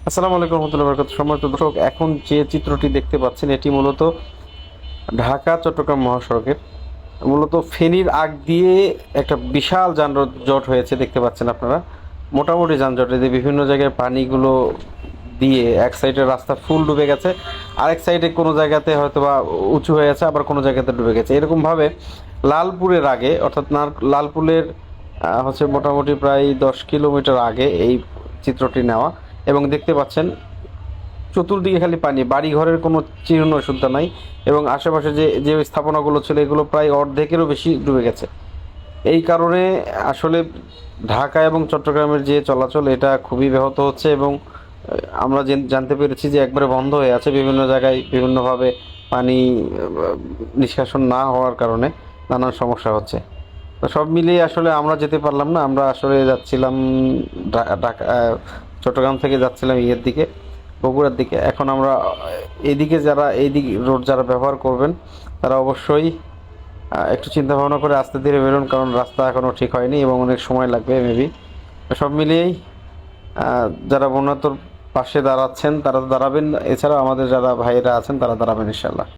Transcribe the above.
আসসালামু আলাইকুম রহমতুল্লাহ বরকাতুহু। সম্মানিত দর্শক, এখন যে চিত্রটি দেখতে পাচ্ছেন এটি মূলত ঢাকা চট্টগ্রাম মহাসড়কের মূলত ফেনীর আগ দিয়ে একটা বিশাল যানজট হয়েছে দেখতে পাচ্ছেন আপনারা। মোটামুটি যানজট, এই যে বিভিন্ন জায়গায় পানিগুলো দিয়ে এক সাইডে রাস্তা ফুল ডুবে গেছে, আরেক সাইডে কোনো জায়গাতে হয়তো বা উঁচু হয়ে গেছে, আবার কোনো জায়গাতে ডুবে গেছে। এরকমভাবে লালপুরের আগে অর্থাৎ লালপুরের হচ্ছে মোটামুটি প্রায় 10 কিলোমিটার আগে এই চিত্রটি নেওয়া। এবং দেখতে পাচ্ছেন চতুর্দিকে খালি পানি, বাড়ি ঘরের কোনো চিহ্ন সুদ্ধা নাই। এবং আশেপাশে যে যে স্থাপনাগুলো ছিল এগুলো প্রায় অর্ধেকেরও বেশি ডুবে গেছে। এই কারণে আসলে ঢাকা এবং চট্টগ্রামের যে চলাচল এটা খুবই ব্যাহত হচ্ছে। এবং আমরা জানতে পেরেছি যে একবারে বন্ধ হয়ে আছে, বিভিন্ন জায়গায় বিভিন্নভাবে পানি নিষ্কাশন না হওয়ার কারণে নানান সমস্যা হচ্ছে। তো সব মিলিয়ে আসলে আমরা যেতে পারলাম না। আমরা আসলে যাচ্ছিলাম ঢাকা চট্টগ্রাম থেকে যাচ্ছিলাম ইয়ের দিকে, বগুড়ার দিকে। এখন আমরা এদিকে যারা এইদিক রোড যারা ব্যবহার করবেন তারা অবশ্যই একটু চিন্তা ভাবনা করে আস্তে ধীরে বেরোন, কারণ রাস্তা এখনও ঠিক হয়নি এবং অনেক সময় লাগবে মেবি। সব মিলিয়েই যারা বন্যার্তর পাশে দাঁড়াচ্ছেন তারা তো দাঁড়াবেন, এছাড়াও আমাদের যারা ভাইয়েরা আছেন তারা দাঁড়াবেন ইনশাল্লাহ।